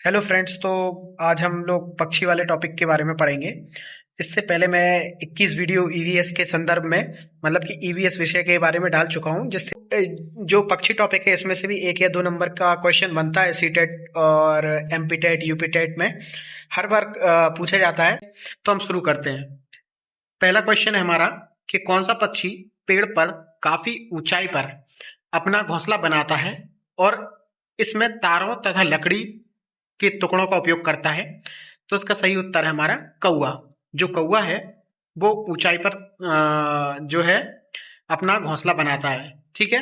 Hello friends. तो आज हम लोग पक्षी वाले टॉपिक के बारे में पढ़ेंगे। इससे पहले मैं 21 वीडियो ईवीएस के संदर्भ में मतलब कि ईवीएस विषय के बारे में डाल चुका हूं, जिससे जो पक्षी टॉपिक है इसमें से भी 1 या 2 नंबर का क्वेश्चन बनता है सीटेट और एमपीटेट यूपीटेट में हर बार पूछा जाता है। तो हम शुरू करते हैं। पहला क्वेश्चन है हमारा कि कौन सा पक्षी पेड़ पर काफी ऊंचाई पर अपना घोंसला बनाता है और इसमें तारों तथा लकड़ी के टुकड़ों का उपयोग करता है। तो इसका सही उत्तर है हमारा कौवा। जो कौवा है वो ऊंचाई पर जो है अपना घोंसला बनाता है। ठीक है।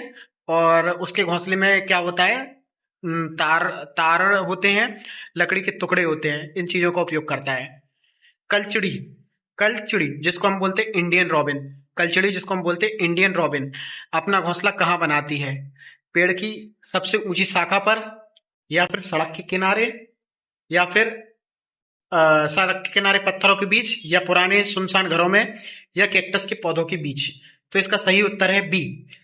और उसके घोंसले में क्या होता है, तार तार होते हैं, लकड़ी के टुकड़े होते हैं, इन चीजों का उपयोग करता है। कलचिड़ी, कलचिड़ी जिसको हम बोलते हैं इंडियन रॉबिन, कलचिड़ी जिसको हम बोलते हैं इंडियन रॉबिन अपना घोंसला कहाँ बनाती है? पेड़ की सबसे ऊंची शाखा पर, या फिर सड़क के किनारे, या फिर सड़क के किनारे पत्थरों के बीच, या पुराने सुनसान घरों में, या कैक्टस के पौधों के बीच। तो इसका सही उत्तर है बी,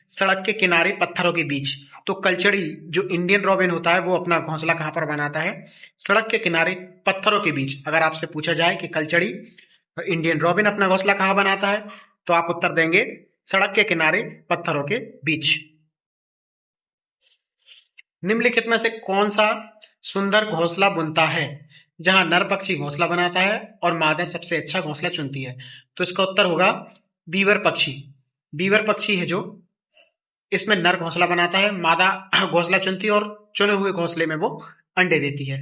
सड़क के किनारे पत्थरों के बीच। तो कलचड़ी जो इंडियन रॉबिन होता है वो अपना घोंसला कहाँ पर बनाता है? सड़क के किनारे पत्थरों के बीच। अगर आपसे पूछा जाए कि कलचड़ी इंडियन रॉबिन अपना घोंसला कहाँ बनाता है, तो आप उत्तर देंगे सड़क के किनारे पत्थरों के बीच। निम्नलिखित में से कौन सा सुंदर घोंसला बुनता है जहां नर पक्षी घोंसला बनाता है और मादा सबसे अच्छा घोंसला चुनती है? तो इसका उत्तर होगा बीवर पक्षी। बीवर पक्षी है जो इसमें नर घोंसला बनाता है, मादा घोंसला चुनती है और चुने हुए घोंसले में वो अंडे देती है।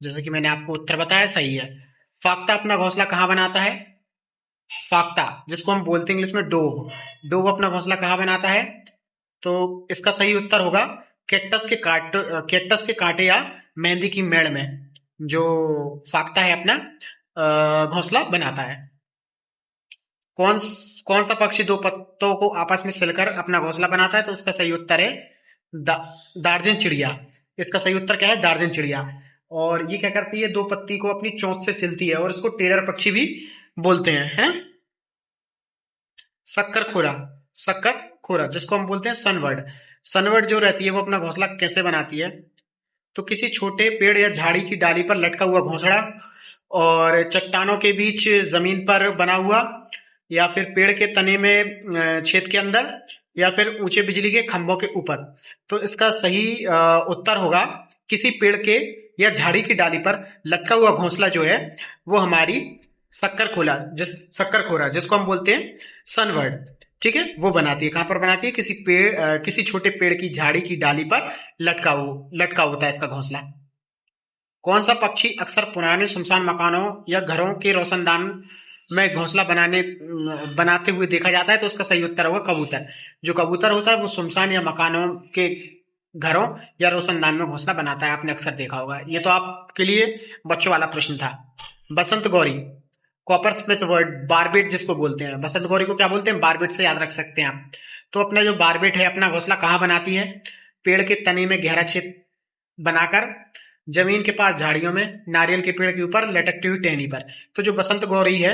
जैसे कि मैंने आपको उत्तर बताया, सही है। फाख्ता अपना घोंसला कहाँ बनाता है? फाख्ता जिसको हम बोलते हैं इंग्लिश में डोव, डोव अपना घोंसला कहाँ बनाता है? तो इसका सही उत्तर होगा कैक्टस के कांटे या मेहंदी की मेड़ में जो फाख्ता है अपना घोंसला बनाता है। कौन कौन सा पक्षी दो पत्तों को आपस में सिलकर अपना घोंसला बनाता है? तो इसका सही उत्तर है दा, दार्जिन चिड़िया। इसका सही उत्तर क्या है? दार्जिन चिड़िया। और ये क्या करती है, दो पत्ती को अपनी चोंच से सिलती है और इसको टेलर पक्षी भी बोलते हैं। शक्कर खोरा, शक्कर खोरा जिसको हम बोलते हैं सनबर्ड, सनबर्ड जो रहती है वो अपना घोंसला कैसे बनाती है? तो किसी छोटे पेड़ या झाड़ी की डाली पर लटका हुआ घोंसला, और चट्टानों के बीच जमीन पर बना हुआ, या फिर पेड़ के तने में छेद के अंदर, या फिर ऊंचे बिजली के खंभों के ऊपर। तो इसका सही उत्तर होगा किसी पेड़ के या झाड़ी की डाली पर लटका हुआ घोंसला जो है वो हमारी शक्कर खोरा जिसको हम बोलते हैं सनबर्ड, ठीक है, वो बनाती है। कहां पर बनाती है? किसी पेड़ किसी छोटे पेड़ की झाड़ी की डाली पर लटका होता है इसका घोंसला। कौन सा पक्षी अक्सर पुराने सुनसान मकानों या घरों के रोशनदान में घोंसला बनाते हुए देखा जाता है? तो उसका सही उत्तर होगा कबूतर। जो कबूतर होता है वो सुनसान या मकानों के घरों या रोशनदान में घोंसला बनाता है, आपने अक्सर देखा होगा। ये तो आपके लिए बच्चों वाला प्रश्न था। बसंत गौरी, कॉपर स्मिथ वर्ड, बारबेट जिसको बोलते हैं, बसंत गौरी को क्या बोलते हैं? बारबेट से याद रख सकते हैं आप। तो अपना जो बारबेट है अपना घोंसला कहाँ बनाती है? पेड़ के तने में गहरा छेद बनाकर, जमीन के पास झाड़ियों में, नारियल के पेड़ के ऊपर लटकती हुई टहनी पर। तो जो बसंत गौरी है,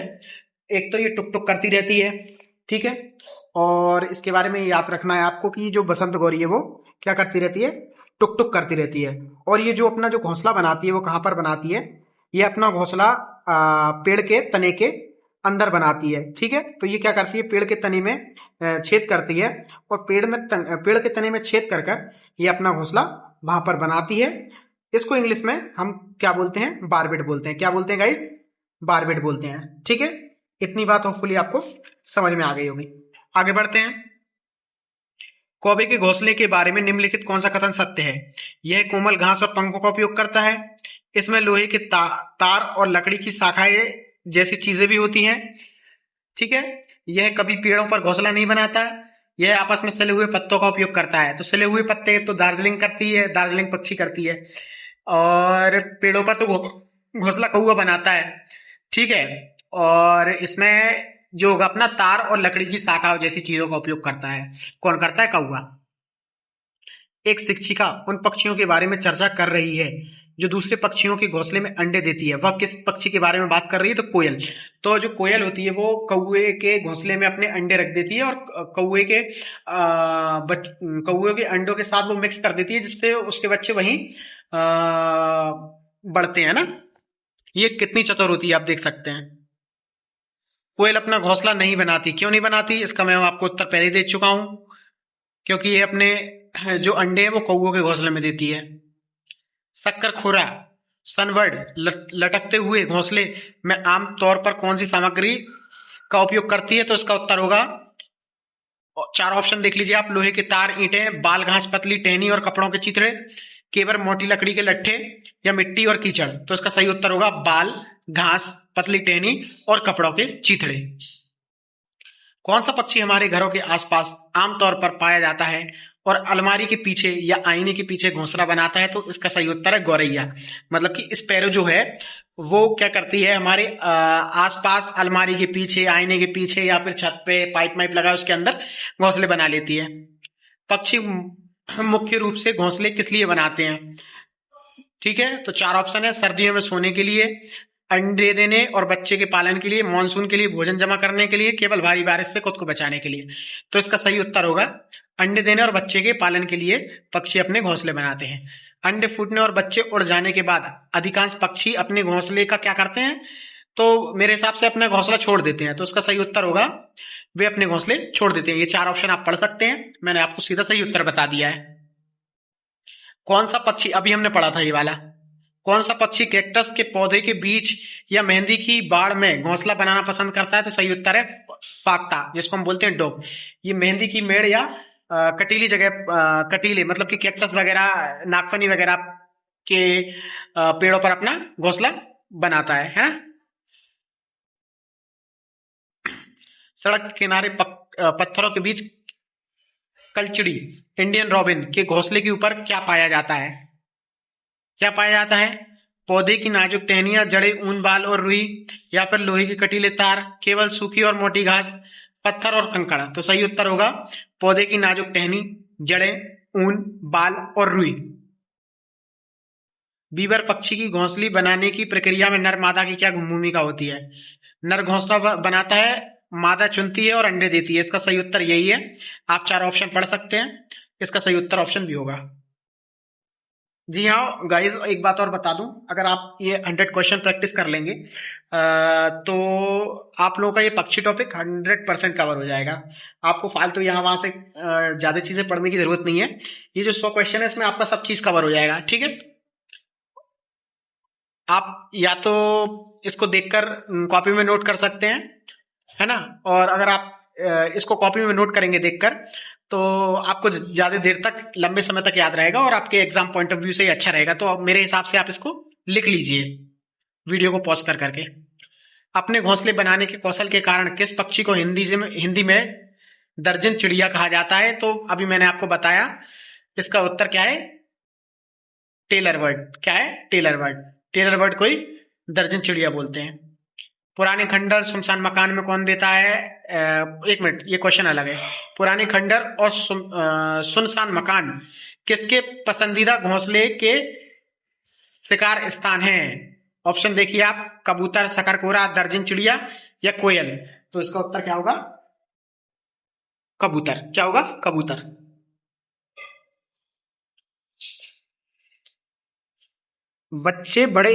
एक तो ये टुक टुक करती रहती है, ठीक है, और इसके बारे में याद रखना है आपको कि जो बसंत गौरी है वो क्या करती रहती है? टुक टुक करती रहती है। और ये जो अपना जो घोंसला बनाती है वो कहाँ पर बनाती है? ये अपना घोंसला पेड़ के तने के अंदर बनाती है, ठीक है। तो ये क्या करती है? पेड़ के तने में छेद करती है, और पेड़ के तने में छेद कर कर ये अपना घोंसला वहां पर बनाती है। इसको इंग्लिश में हम क्या बोलते हैं? बारबेट बोलते हैं। क्या बोलते हैं गाइस? बारबेट बोलते हैं, ठीक है। इतनी बात होपफुली आपको समझ में आ गई होगी। आगे बढ़ते हैं। कौवे के घोंसले के बारे में निम्नलिखित कौन सा कथन सत्य है? यह कोमल घास और पंखों का उपयोग करता है, इसमें लोहे के तार और लकड़ी की शाखाएं जैसी चीजें भी होती हैं, ठीक है। यह कभी पेड़ों पर घोंसला नहीं बनाता, यह आपस में सिले हुए पत्तों का उपयोग करता है। तो सिले हुए पत्ते तो दार्जिलिंग करती है, दार्जिलिंग पक्षी करती है, और पेड़ों पर तो घोंसला कौवा बनाता है, ठीक है। और इसमें जो अपना तार और लकड़ी की शाखा जैसी चीजों का उपयोग करता है, कौन करता है? कौवा। एक शिक्षिका उन पक्षियों के बारे में चर्चा कर रही है जो दूसरे पक्षियों के घोंसले में अंडे देती है। वह किस पक्षी के बारे में बात कर रही है? तो कोयल। तो जो कोयल होती है वो कौवे के घोंसले में अपने अंडे रख देती है, और कौवे के अंडों के साथ वो मिक्स कर देती है, जिससे उसके बच्चे वहीं बढ़ते हैं ना। ये कितनी चतुर होती है आप देख सकते हैं। कोयल अपना घोंसला नहीं बनाती, क्यों नहीं बनाती? इसका मैं आपको उत्तर पहले ही दे चुका हूं, क्योंकि ये अपने जो अंडे हैं वो कौओं के घोंसले में देती है। शक्करखोरा सनबर्ड लटकते हुए घोंसले में आमतौर पर कौन सी सामग्री का उपयोग करती है? तो इसका उत्तर होगा, चार ऑप्शन देख लीजिए आप, लोहे के तार, ईंटें, बाल, घास, पतली टहनी और कपड़ों के चिथड़े, केवल मोटी लकड़ी के लट्ठे, या मिट्टी और कीचड़। तो इसका सही उत्तर होगा बाल, घास, पतली टहनी और कपड़ों के चिथड़े। कौन सा पक्षी हमारे घरों के आसपास आमतौर पर पाया जाता है और अलमारी के पीछे या आईने के पीछे घोंसला बनाता है? तो इसका सही उत्तर है गौरैया। मतलब कि स्पैरो जो है वो क्या करती है, हमारे आसपास अलमारी के पीछे, आईने के पीछे या फिर छत पे पाइप वाइप लगा उसके अंदर घोंसले बना लेती है। पक्षी मुख्य रूप से घोंसले किस लिए बनाते हैं? ठीक है, तो चार ऑप्शन है, सर्दियों में सोने के लिए, अंडे देने और बच्चे के पालन के लिए, मानसून के लिए, भोजन जमा करने के लिए, केवल भारी बारिश से खुद को बचाने के लिए। तो इसका सही उत्तर होगा अंडे देने और बच्चे के पालन के लिए पक्षी अपने घोंसले बनाते हैं। अंडे फूटने और बच्चे उड़ जाने के बाद अधिकांश पक्षी अपने घोंसले का क्या करते हैं? तो मेरे हिसाब से अपना घोंसला छोड़ देते हैं। तो इसका सही उत्तर होगा वे अपने घोंसले छोड़ देते हैं। ये चार ऑप्शन आप पढ़ सकते हैं, मैंने आपको सीधा सही उत्तर बता दिया है। कौन सा पक्षी, अभी हमने पढ़ा था ये वाला, कौन सा पक्षी कैक्टस के पौधे के बीच या मेहंदी की बाड़ में घोंसला बनाना पसंद करता है? तो सही उत्तर है फाख्ता, जिसको हम बोलते हैं डोब। ये मेहंदी की मेड़ या कटीली जगह, कटीले मतलब कि कैक्टस वगैरह, नागफनी वगैरह के पेड़ों पर अपना घोंसला बनाता है ना। सड़क के किनारे पत्थरों के बीच कलचड़ी, इंडियन रॉबिन के घोंसले के ऊपर क्या पाया जाता है? क्या पाया जाता है? पौधे की नाजुक टहनियां, जड़ें, ऊन, बाल और रुई, या फिर लोहे के कटीले तार, केवल सूखी और मोटी घास, पत्थर और कंकड़। तो सही उत्तर होगा पौधे की नाजुक टहनी, जड़ें, ऊन, बाल और रुई। बीवर पक्षी की घोंसली बनाने की प्रक्रिया में नर मादा की क्या भूमिका होती है? नर घोंसला बनाता है, मादा चुनती है और अंडे देती है। इसका सही उत्तर यही है। आप चार ऑप्शन पढ़ सकते हैं, इसका सही उत्तर ऑप्शन भी होगा। जी हाँ गाइस, एक बात और बता दूं, अगर आप ये 100 क्वेश्चन प्रैक्टिस कर लेंगे तो आप लोगों का ये पक्षी टॉपिक 100% कवर हो जाएगा। आपको फालतू यहाँ वहां से ज्यादा चीजें पढ़ने की जरूरत नहीं है। ये जो 100 क्वेश्चन है इसमें आपका सब चीज कवर हो जाएगा। ठीक है, आप या तो इसको देखकर कॉपी में नोट कर सकते हैं, है ना, और अगर आप इसको कॉपी में नोट करेंगे देखकर तो आपको ज्यादा देर तक, लंबे समय तक याद रहेगा और आपके एग्जाम पॉइंट ऑफ व्यू से ही अच्छा रहेगा। तो अब मेरे हिसाब से आप इसको लिख लीजिए वीडियो को पॉज कर करके। अपने घोंसले बनाने के कौशल के कारण किस पक्षी को हिंदी में दर्जन चिड़िया कहा जाता है? तो अभी मैंने आपको बताया, इसका उत्तर क्या है? Tailor bird. क्या है? Tailor bird. टेलर बर्ड को ही दर्जन चिड़िया बोलते हैं। पुराने खंडर सुनसान मकान में कौन देता है? एक मिनट, ये क्वेश्चन अलग है। पुराने खंडर और सुनसान मकान किसके पसंदीदा घोंसले के शिकार स्थान हैं? ऑप्शन देखिए आप, कबूतर, शकरकोरा, दर्जन चिड़िया या कोयल। तो इसका उत्तर क्या होगा? कबूतर। क्या होगा? कबूतर। बच्चे बड़े,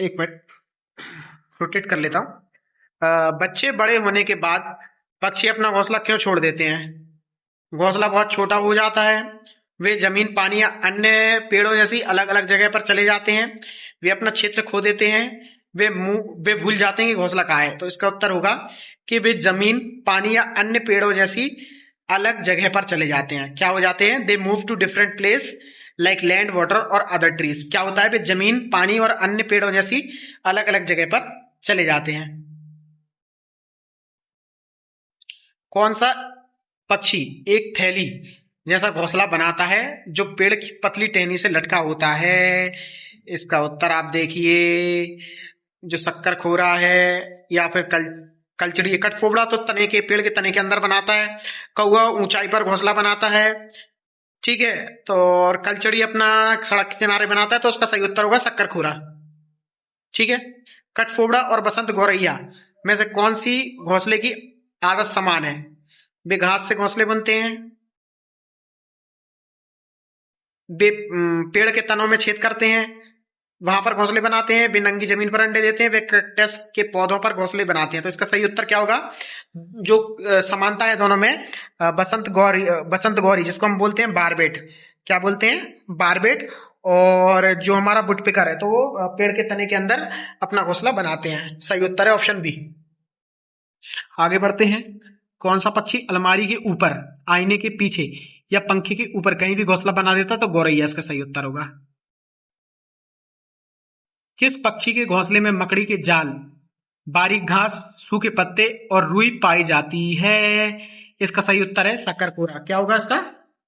एक मिनट रोटेट कर लेता हूँ। बच्चे बड़े होने के बाद पक्षी अपना घोंसला क्यों छोड़ देते हैं? घोंसला बहुत छोटा हो जाता है, वे जमीन, पानी या अन्य पेड़ों जैसी अलग अलग जगह पर चले जाते हैं, वे अपना क्षेत्र खो देते हैं, वे भूल जाते हैं कि घोंसला कहाँ है। तो इसका उत्तर होगा कि वे जमीन, पानी या अन्य पेड़ों जैसी अलग जगह पर चले जाते हैं। क्या हो जाते हैं? They move to different place like land, water और अदर ट्रीज। क्या होता है? वे जमीन, पानी और अन्य पेड़ों जैसी अलग अलग जगह पर चले जाते हैं। कौन सा पक्षी एक थैली जैसा घोंसला बनाता है जो पेड़ की पतली टहनी से लटका होता है? इसका उत्तर आप देखिए, जो शक्कर खोरा है या फिर कलचड़ी, कटफोबड़ा तो तने के, पेड़ के तने के अंदर बनाता है। कौवा ऊंचाई पर घोंसला बनाता है। ठीक है, तो और कलचड़ी अपना सड़क के किनारे बनाता है। तो उसका सही उत्तर होगा शक्कर खोरा। ठीक है, कटफोबड़ा और बसंत गौरैया में से कौन सी घोंसले की आदत समान है? वे घास से घोंसले बुनते हैं, वे पेड़ के तनों में छेद करते हैं, वहां पर घोंसले बनाते हैं, वे नंगी जमीन पर अंडे देते हैं, वे कैक्टस के पौधों पर घोंसले बनाते हैं। तो इसका सही उत्तर क्या होगा? जो समानता है दोनों में, बसंत गौरी जिसको हम बोलते हैं बारबेट, क्या बोलते हैं? बारबेट। और जो हमारा वुडपेकर है तो वो पेड़ के तने के अंदर अपना घोंसला बनाते हैं। सही उत्तर है ऑप्शन बी। आगे बढ़ते हैं। कौन सा पक्षी अलमारी के ऊपर, आईने के पीछे या पंखे के ऊपर कहीं भी घोंसला बना देता? तो गौरैया इसका सही उत्तर होगा। किस पक्षी के घोंसले में मकड़ी के जाल, बारीक घास, सूखे पत्ते और रुई पाई जाती है? इसका सही उत्तर है सक्करखोरा। क्या होगा इसका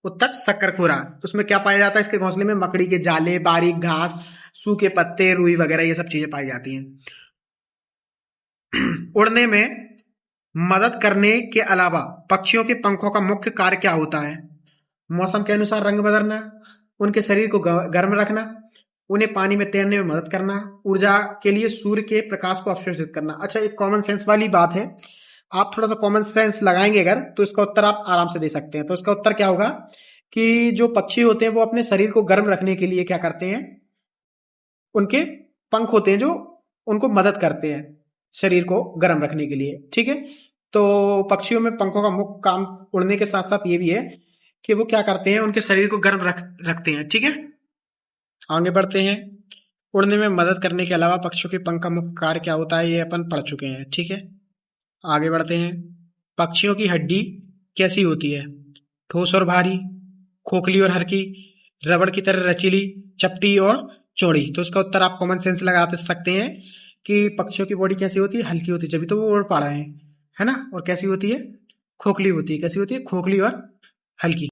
उत्तर? सक्करखोरा। उसमें क्या पाया जाता है इसके घोंसले में? मकड़ी के जाले, बारीक घास, सूखे पत्ते, रुई वगैरह ये सब चीजें पाई जाती हैं। उड़ने में मदद करने के अलावा पक्षियों के पंखों का मुख्य कार्य क्या होता है? मौसम के अनुसार रंग बदलना, उनके शरीर को गर्म रखना, उन्हें पानी में तैरने में मदद करना, ऊर्जा के लिए सूर्य के प्रकाश को अवशोषित करना। अच्छा, एक कॉमन सेंस वाली बात है, आप थोड़ा सा कॉमन सेंस लगाएंगे अगर तो इसका उत्तर आप आराम से दे सकते हैं। तो इसका उत्तर क्या होगा कि जो पक्षी होते हैं वो अपने शरीर को गर्म रखने के लिए क्या करते हैं? उनके पंख होते हैं जो उनको मदद करते हैं शरीर को गर्म रखने के लिए। ठीक है, तो पक्षियों में पंखों का मुख्य काम उड़ने के साथ साथ ये भी है कि वो क्या करते हैं? उनके शरीर को गर्म रखते हैं। ठीक है, आगे बढ़ते हैं। उड़ने में मदद करने के अलावा पक्षियों के पंख का मुख्य कार्य क्या होता है? ये अपन पढ़ चुके हैं। ठीक है, आगे बढ़ते हैं। पक्षियों की हड्डी कैसी होती है? ठोस और भारी, खोखली और हल्की, रबड़ की तरह रचीली, चपटी और चौड़ी। तो इसका उत्तर आप कॉमन सेंस लगा सकते हैं कि पक्षियों की बॉडी कैसी होती है? हल्की होती है, जब तो वो उड़ पा रहे हैं, है ना। और कैसी होती है? खोखली होती है। कैसी होती है? खोखली और हल्की।